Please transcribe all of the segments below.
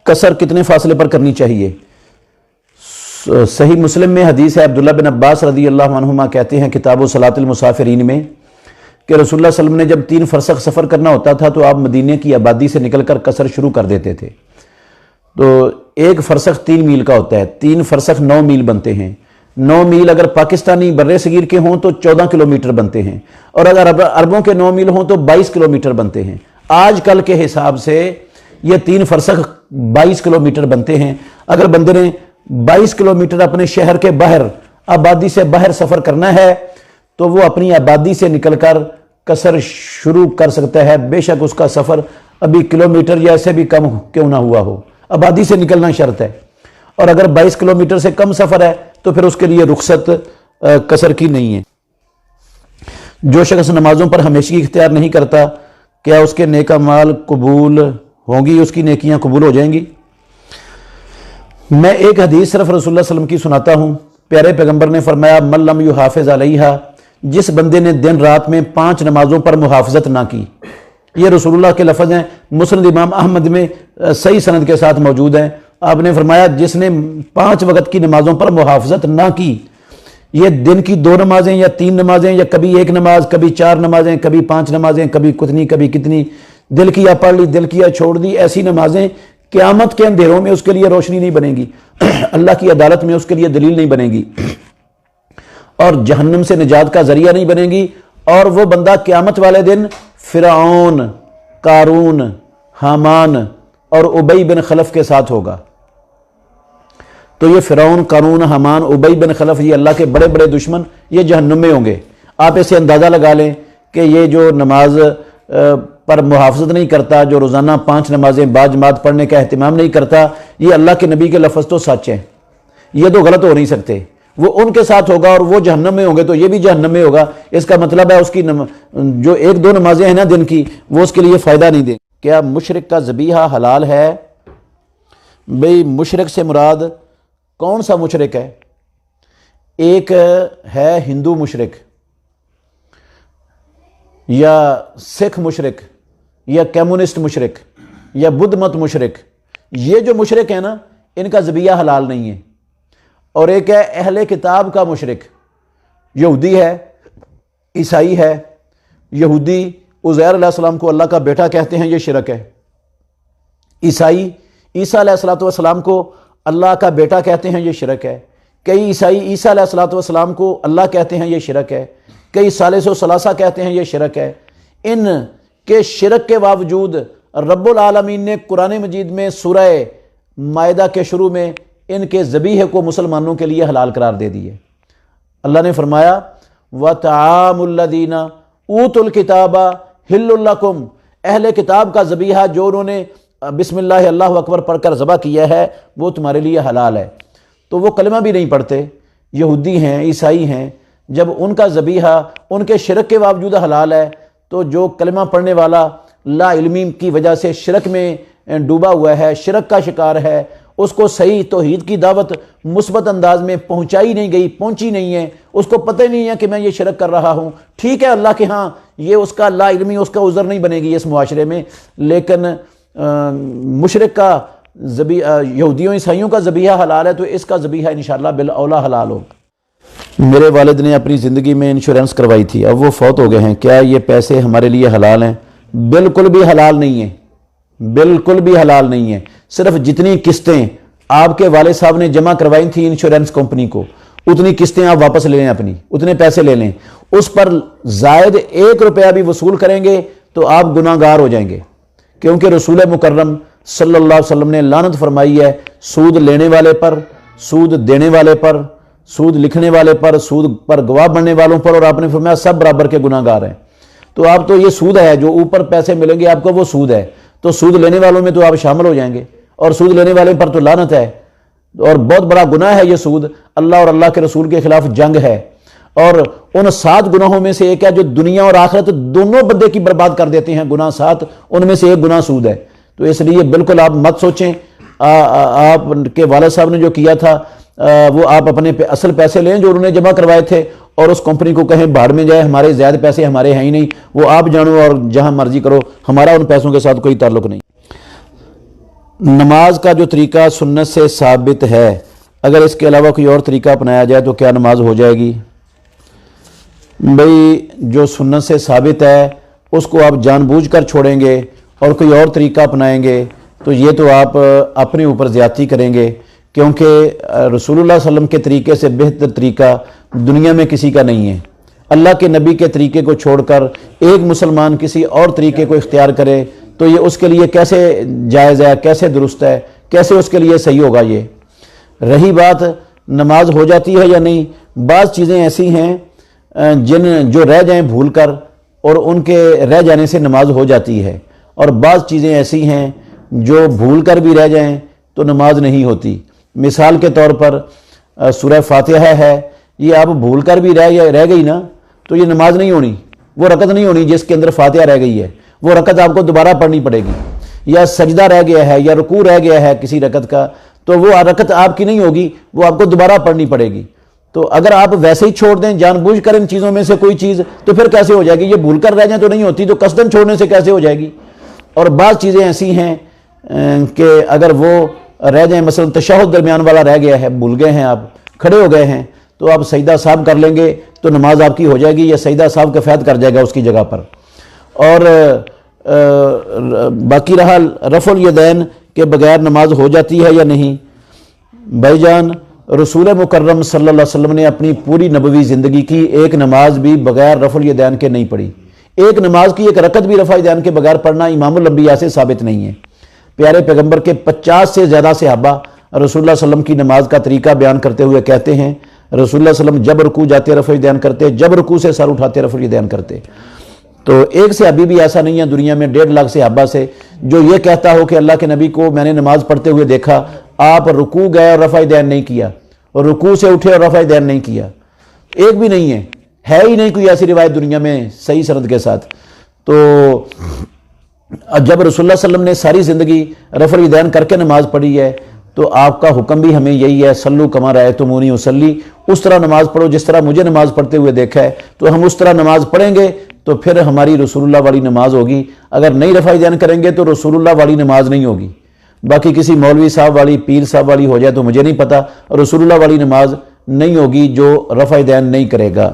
कसर कितने फासले पर करनी चाहिए? सही मुस्लिम में हदीस है, अब्दुल्ला बिन अब्बास रदी अल्लाह अन्हुमा कहते हैं किताब सलातिल मुसाफिरीन में कि रसूलुल्लाह सल्लल्लाहु अलैहि वसल्लम ने जब 3 फरसख सफ़र करना होता था तो आप मदीने की आबादी से निकलकर कसर शुरू कर देते थे। तो 1 फरसख 3 मील का होता है, 3 फरसख 9 मील बनते हैं। 9 मील अगर पाकिस्तानी बर्रे सगीर के हों तो 14 किलोमीटर बनते हैं, और अगर अरबों के 9 मील हों तो 22 किलोमीटर बनते हैं। आज कल के हिसाब से ये 3 फरसख 22 किलोमीटर बनते हैं। अगर बंदे ने 22 किलोमीटर अपने शहर के बाहर, आबादी से बाहर सफ़र करना है तो वो अपनी आबादी से निकलकर कसर शुरू कर सकता है, बेशक उसका सफ़र अभी किलोमीटर या ऐसे भी कम क्यों ना हुआ हो, आबादी से निकलना शर्त है। और अगर 22 किलोमीटर से कम सफ़र है तो फिर उसके लिए रुखसत कसर की नहीं है। जो शख्स नमाजों पर हमेशगी इख्तियार नहीं करता, क्या उसके नेक अमाल कबूल होंगी, उसकी नेकियां कबूल हो जाएंगी? मैं एक हदीस सिर्फ रसूलुल्लाह सल्लल्लाहु अलैहि वसल्लम की सुनाता हूँ। प्यारे पैगंबर ने फरमाया, मल्लम युहाफिज़ अलैहा, जिस बंदे ने दिन रात में 5 नमाजों पर मुहाफ़ज़त ना की। ये रसूलुल्लाह के लफ्ज़ हैं, मुस्नद इमाम अहमद में सही सनद के साथ मौजूद हैं। आपने फरमाया जिसने 5 वक्त की नमाजों पर मुहाफ़ज़त ना की, ये दिन की 2 नमाजें या 3 नमाजें या कभी 1 नमाज, कभी 4 नमाजें, कभी 5 नमाजें, कभी कुतनी कभी कितनी, दिल किया पढ़ ली, दिल किया छोड़ दी, ऐसी नमाजें क़यामत के अंधेरों में उसके लिए रोशनी नहीं बनेगी, अल्लाह की अदालत में उसके लिए दलील नहीं बनेगी, और जहन्नम से निजात का जरिया नहीं बनेगी। और वो बंदा क़यामत वाले दिन फ़िरऔन, कारून, हामान और उबई बिन खलफ के साथ होगा। तो ये फ़िरऔन, कारून, हामान, उबई बिन खलफ, ये अल्लाह के बड़े बड़े दुश्मन, ये जहन्नुम में होंगे। आप इसे अंदाज़ा लगा लें कि ये जो नमाज पर मुहाफ़ज़त नहीं करता, जो रोज़ाना 5 नमाजें बाजमात पढ़ने का एहतिमाम नहीं करता, ये अल्लाह के नबी के लफ्ज़ तो सच हैं, ये तो गलत हो नहीं सकते। वो उनके साथ होगा और वो जहन्नम में होंगे तो ये भी जहन्नम में होगा। इसका मतलब है उसकी जो 1-2 नमाजें हैं ना दिन की, वो उसके लिए फ़ायदा नहीं दें। क्या मुशरिक का ज़बीहा हलाल है? भाई मुशरिक से मुराद कौन सा मुशरिक है? एक है हिंदू मुशरिक, या सिख मुशरिक, या कम्युनिस्ट मुशरिक, या बुद्ध मत मुशरिक। ये जो मुशरिक है ना, इनका ज़बीहा हलाल नहीं है। और एक है अहले किताब का मुशरिक, यहूदी है, ईसाई है। यहूदी उज़ैर अलैहिस्सलाम को अल्लाह का बेटा कहते हैं, ये शिरक है। ईसाई ईसा अलैहिस्सलाम को अल्लाह का बेटा कहते हैं, ये शिरक है। कई ईसाई ईसा अलैहिस्सलाम को अल्लाह कहते हैं, ये शिरक है। कई सालिस व सलासा कहते हैं, ये शिरक है। इन के शिरक के बावजूद रब्बुल आलमीन ने कुरान मजीद में सूरह मायदा के शुरू में इनके ज़बीहे को मुसलमानों के लिए हलाल करार दे दिए। अल्लाह ने फरमाया, व तआमुल्लज़ीना ऊतुल किताबा हिल्लुल लकुम, अहले किताब का ज़बीहा जो उन्होंने बिस्मिल्लाह अल्लाहु अकबर पढ़कर ज़बह किया है वो तुम्हारे लिए हलाल है। तो वो कलमा भी नहीं पढ़ते, यहूदी हैं, ईसाई हैं। जब उनका ज़बीहा उनके शिरक के बावजूद हलाल है, तो जो कलमा पढ़ने वाला ला इल्मी की वजह से शिरक में डूबा हुआ है, शिरक का शिकार है, उसको सही तौहीद की दावत मुस्बत अंदाज में पहुंचाई नहीं गई, पहुंची नहीं है, उसको पता ही नहीं है कि मैं ये शिरक कर रहा हूँ। ठीक है, अल्लाह के हाँ ये उसका ला इल्मी, उसका उज़र नहीं बनेगी इस मुआशरे में, लेकिन मुशरिक का यहूदियों ईसाइयों का ज़बीहा हलाल है, तो इसका ज़बीहा इंशाअल्लाह बिल औला हलाल होगा। मेरे वालिद ने अपनी ज़िंदगी में इंश्योरेंस करवाई थी, अब वो फौत हो गए हैं, क्या ये पैसे हमारे लिए हलाल हैं? बिल्कुल भी हलाल नहीं है, बिल्कुल भी हलाल नहीं है। सिर्फ जितनी किस्तें आपके वालिद साहब ने जमा करवाई थी इंश्योरेंस कंपनी को, उतनी किस्तें आप वापस ले लें, अपनी उतने पैसे ले लें। उस पर जायद 1 रुपया भी वसूल करेंगे तो आप गुनाहगार हो जाएंगे, क्योंकि रसूल मुकर्रम सल्लल्लाहु अलैहि वसल्लम ने लानत फरमाई है सूद लेने वाले पर, सूद देने वाले पर, सूद लिखने वाले पर, सूद पर गवाह बनने वालों पर, और आपने फरमाया सब बराबर के गुनाहगार हैं। तो आप तो ये सूद है, जो ऊपर पैसे मिलेंगे आपको वो सूद है, तो सूद लेने वालों में तो आप शामिल हो जाएंगे, और सूद लेने वाले पर तो लानत है, और बहुत बड़ा गुनाह है ये सूद। अल्लाह और अल्लाह के रसूल के खिलाफ जंग है, और उन 7 गुनाहों में से एक है जो दुनिया और आखिरत दोनों बंदे की बर्बाद कर देते हैं। गुनाह 7, उनमें से एक गुनाह सूद है। तो इसलिए बिल्कुल आप मत सोचें, आपके वालिद साहब ने जो किया था वो आप अपने असल पैसे लें जो उन्होंने जमा करवाए थे, और उस कंपनी को कहें भाड़ में जाए, हमारे ज़्यादा पैसे हमारे हैं ही नहीं, वो आप जानो और जहां मर्जी करो, हमारा उन पैसों के साथ कोई ताल्लुक नहीं। नमाज का जो तरीका सुन्नत से साबित है, अगर इसके अलावा कोई और तरीका अपनाया जाए तो क्या नमाज हो जाएगी? भाई जो सुन्नत से साबित है उसको आप जानबूझकर छोड़ेंगे और कोई और तरीका अपनाएंगे तो ये तो आप अपने ऊपर ज़्यादती करेंगे, क्योंकि रसूलुल्लाह सल्लल्लाहु अलैहि वसल्लम के तरीके से बेहतर तरीका दुनिया में किसी का नहीं है। अल्लाह के नबी के तरीके को छोड़कर एक मुसलमान किसी और तरीके को इख्तियार करे तो ये उसके लिए कैसे जायज़ है, कैसे दुरुस्त है, कैसे उसके लिए सही होगा? ये रही बात नमाज हो जाती है या नहीं, बाज़ चीज़ें ऐसी हैं जो रह जाएं भूल कर और उनके रह जाने से नमाज हो जाती है, और बाज़ चीज़ें ऐसी हैं जो भूल कर भी रह जाएं तो नमाज नहीं होती। मिसाल के तौर पर सूरह फातिहा है, ये आप भूल कर भी रह गई ना तो ये नमाज नहीं होनी, वो रकत नहीं होनी जिसके अंदर फातिहा रह गई है, वो रकत आपको दोबारा पढ़नी पड़ेगी। या सजदा रह गया है या रुकू रह गया है किसी रकत का, तो वो रकत आपकी नहीं होगी, वो आपको दोबारा पढ़नी पड़ेगी। तो अगर आप वैसे ही छोड़ दें जानबूझ कर इन चीज़ों में से कोई चीज़, तो फिर कैसे हो जाएगी? ये भूल कर रह जाए तो नहीं होती, तो कसदन छोड़ने से कैसे हो जाएगी? और बाज़ चीज़ें ऐसी हैं कि अगर वो रह जाएं, मसलन तशहुद दरमियान वाला रह गया है, भूल गए हैं, आप खड़े हो गए हैं, तो आप सजदा साहब कर लेंगे तो नमाज आपकी हो जाएगी, या सजदा साहब कफ़ायत कर जाएगा उसकी जगह पर। और बाकी रहा रफ़ुल यदैन के बगैर नमाज हो जाती है या नहीं। भाईजान, रसूल मुकर्रम सल्लल्लाहु अलैहि वसल्लम ने अपनी पूरी नबवी ज़िंदगी की एक नमाज भी बगैर रफ़ुल यदैन के नहीं पढ़ी। एक नमाज की एक रकत भी रफ़ा यदैन के बगैर पढ़ना इमामुल अंबिया से साबित नहीं है। प्यारे पैगंबर के 50 से ज़्यादा सहाबा रसूलुल्लाह सल्लल्लाहु अलैहि वसल्लम की नमाज का तरीका बयान करते हुए कहते हैं, रसूलुल्लाह सल्लल्लाहु अलैहि वसल्लम जब रुकू जाते रफ़ुल यदैन करते, जब रुकू से सर उठाते रफ़ुल यदैन करते। तो एक सहाबी भी ऐसा नहीं है दुनिया में 1.5 लाख सहाबा से जो ये कहता हो कि अल्लाह के नबी को मैंने नमाज पढ़ते हुए देखा, आप रुकू गए और रफ़ा यदैन नहीं किया, और रुकू से उठे और रफ़ा यदैन नहीं किया। एक भी नहीं है ही नहीं कोई ऐसी रिवायत दुनिया में सही सनद के साथ। तो जब रसूलुल्लाह सल्लल्लाहु अलैहि वसल्लम ने सारी ज़िंदगी रफ़ुल यदैन करके नमाज पढ़ी है, तो आपका हुक्म भी हमें यही है, सल्लू कमा रअयतुमूनी उसल्ली, उस तरह नमाज पढ़ो जिस तरह मुझे नमाज पढ़ते हुए देखा है। तो हम उस तरह नमाज पढ़ेंगे तो फिर हमारी रसूलुल्लाह वाली नमाज होगी। अगर नहीं रफ़ा यदैन करेंगे तो रसूलुल्लाह वाली नमाज नहीं होगी। बाकी किसी मौलवी साहब वाली, पीर साहब वाली हो जाए तो मुझे नहीं पता, रसूलुल्लाह वाली नमाज नहीं होगी जो रफ़ा यदैन नहीं करेगा।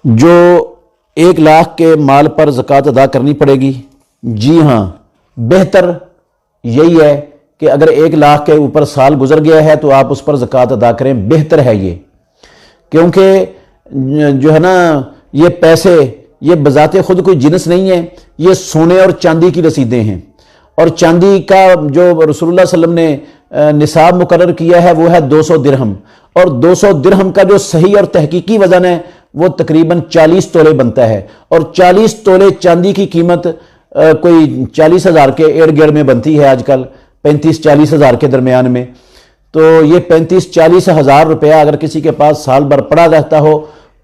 जो 1 लाख के माल पर ज़कात अदा करनी पड़ेगी? जी हाँ, बेहतर यही है कि अगर 1 लाख के ऊपर साल गुजर गया है तो आप उस पर ज़कात अदा करें, बेहतर है ये। क्योंकि जो है ना, ये पैसे ये बजाते खुद कोई जिन्स नहीं है, ये सोने और चांदी की रसीदें हैं। और चांदी का जो रसूलुल्लाह सल्लल्लाहु अलैहि वसल्लम ने निसाब मुकर्रर किया है वो है 200 दिरहम, और 200 दिरहम का जो सही और तहकीकी वज़न है वो तकरीबन 40 तोले बनता है। और 40 तोले चांदी की कीमत कोई 40,000 के इर्द गिर्द में बनती है आजकल, 35-40 हज़ार के दरमियान में। तो ये 35-40 हज़ार रुपया अगर किसी के पास साल भर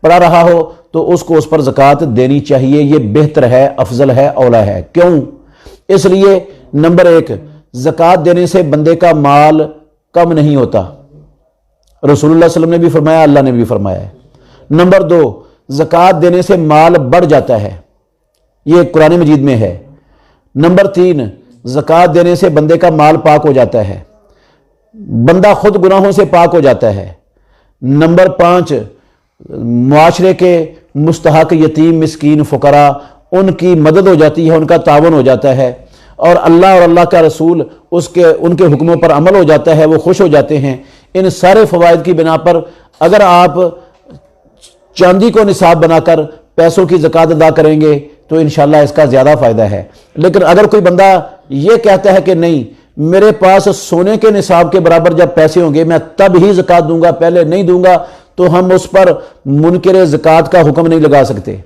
पड़ा रहा हो तो उसको उस पर ज़कात देनी चाहिए। ये बेहतर है, अफजल है, औला है। क्यों? इसलिए नंबर 1, ज़कात देने से बंदे का माल कम नहीं होता, रसूलुल्लाह सल्लल्लाहु अलैहि वसल्लम ने भी फरमाया, अल्लाह ने भी फरमाया है। नंबर 2, ज़कात देने से माल बढ़ जाता है, ये कुरान मजीद में है। नंबर 3, ज़कात देने से बंदे का माल पाक हो जाता है, बंदा खुद गुनाहों से पाक हो जाता है। नंबर 5, मुआशरे के मुस्तहक यतीम मिस्कीन फ़ुकरा उनकी मदद हो जाती है, उनका तावन हो जाता है, और अल्लाह का रसूल उनके हुक्मों पर अमल हो जाता है, वो खुश हो जाते हैं। इन सारे फ़वाइद की बिना पर अगर आप चांदी को निसाब बनाकर पैसों की ज़कात अदा करेंगे तो इंशाल्लाह इसका ज़्यादा फ़ायदा है। लेकिन अगर कोई बंदा ये कहता है कि नहीं, मेरे पास सोने के निसाब के बराबर जब पैसे होंगे मैं तब ही ज़कात दूंगा, पहले नहीं दूंगा, तो हम उस पर मुनकिर ज़कात का हुक्म नहीं लगा सकते,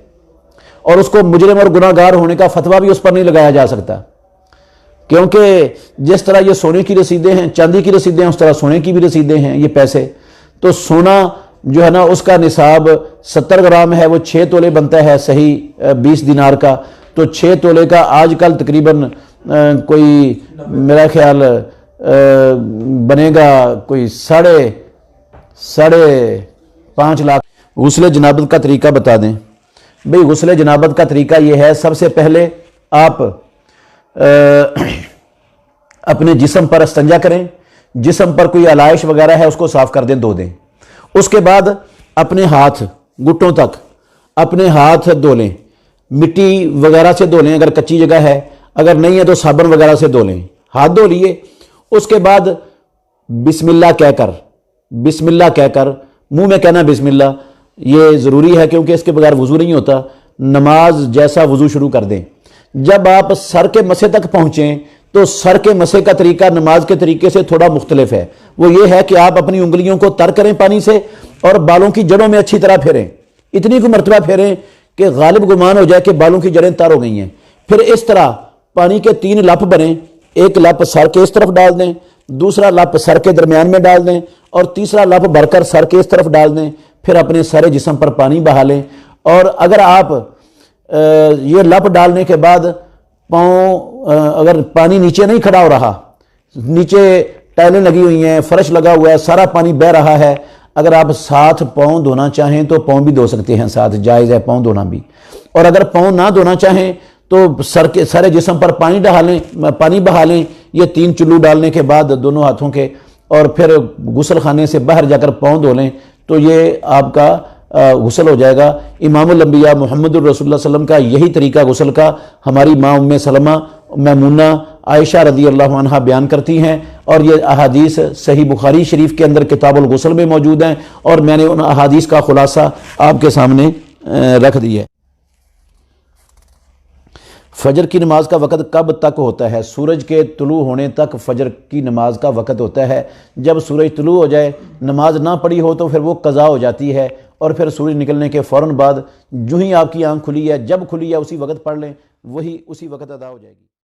और उसको मुजरिम और गुनाहगार होने का फतवा भी उस पर नहीं लगाया जा सकता। क्योंकि जिस तरह ये सोने की रसीदें हैं, चांदी की रसीदें हैं, उस तरह सोने की भी रसीदें हैं ये पैसे। तो सोना जो है ना, उसका निसाब 70 ग्राम है, वो 6 तोले बनता है, सही 20 दिनार का। तो 6 तोले का आजकल तकरीबन कोई मेरा ख्याल बनेगा कोई साढ़े 5 लाख। गुस्ले जनाबत का तरीका बता दें। भाई गुस्ले जनाबत का तरीका ये है, सबसे पहले आप اپنے جسم پر استنجا کریں، جسم پر کوئی علائش وغیرہ ہے اس کو صاف کر دیں، دھو دیں۔ اس کے بعد اپنے ہاتھ گھٹنوں تک اپنے ہاتھ دھو لیں، مٹی وغیرہ سے دھو لیں اگر کچی جگہ ہے، اگر نہیں ہے تو صابن وغیرہ سے دھو لیں۔ ہاتھ دھو لیے، اس کے بعد بسم اللہ کہہ کر منہ میں کہنا بسم اللہ، یہ ضروری ہے کیونکہ اس کے بغیر وضو نہیں ہوتا، نماز جیسا وضو شروع کر دیں۔ جب آپ سر کے مسے تک پہنچیں تو سر کے مسے کا طریقہ نماز کے طریقے سے تھوڑا مختلف ہے، وہ یہ ہے کہ آپ اپنی انگلیوں کو تر کریں پانی سے اور بالوں کی جڑوں میں اچھی طرح پھیریں، اتنی کو مرتبہ پھیریں کہ غالب گمان ہو جائے کہ بالوں کی جڑیں تر ہو گئی ہیں۔ پھر اس طرح پانی کے 3 لپ بنیں، ایک لپ سر کے اس طرف ڈال دیں، دوسرا لپ سر کے درمیان میں ڈال دیں اور تیسرا لپ بھر کر سر کے اس طرف ڈال دیں۔ پھر اپنے سارے جسم پر پانی بہا لیں، اور اگر آپ یہ لپ ڈالنے کے بعد پاؤں اگر پانی نیچے نہیں کھڑا ہو رہا، نیچے ٹائلیں لگی ہوئی ہیں، فرش لگا ہوا ہے، سارا پانی بہہ رہا ہے، اگر آپ ساتھ پاؤں دھونا چاہیں تو پاؤں بھی دھو سکتے ہیں، ساتھ جائز ہے پاؤں دھونا بھی۔ اور اگر پاؤں نہ دھونا چاہیں تو سارے جسم پر پانی بہا لیں، یہ 3 چلو ڈالنے کے بعد دونوں ہاتھوں کے، اور پھر غسل خانے سے باہر جا کر پاؤں دھو لیں، تو یہ آپ کا غسل ہو جائے گا۔ امام الانبیاء محمد الرسول اللہ صلی اللہ علیہ وسلم کا یہی طریقہ غسل کا ہماری ماں ام سلمہ، میمونہ، عائشہ رضی اللہ عنہا بیان کرتی ہیں، اور یہ احادیث صحیح بخاری شریف کے اندر کتاب الغسل میں موجود ہیں، اور میں نے ان احادیث کا خلاصہ آپ کے سامنے رکھ دیا ہے۔ فجر کی نماز کا وقت کب تک ہوتا ہے؟ سورج کے طلوع ہونے تک فجر کی نماز کا وقت ہوتا ہے۔ جب سورج طلوع ہو جائے، نماز نہ پڑھی ہو تو پھر وہ قضا ہو جاتی ہے، اور پھر سورج نکلنے کے فوراً بعد جو ہی آپ کی آنکھ کھلی ہے، جب کھلی ہے اسی وقت پڑھ لیں، وہی اسی وقت ادا ہو جائے گی۔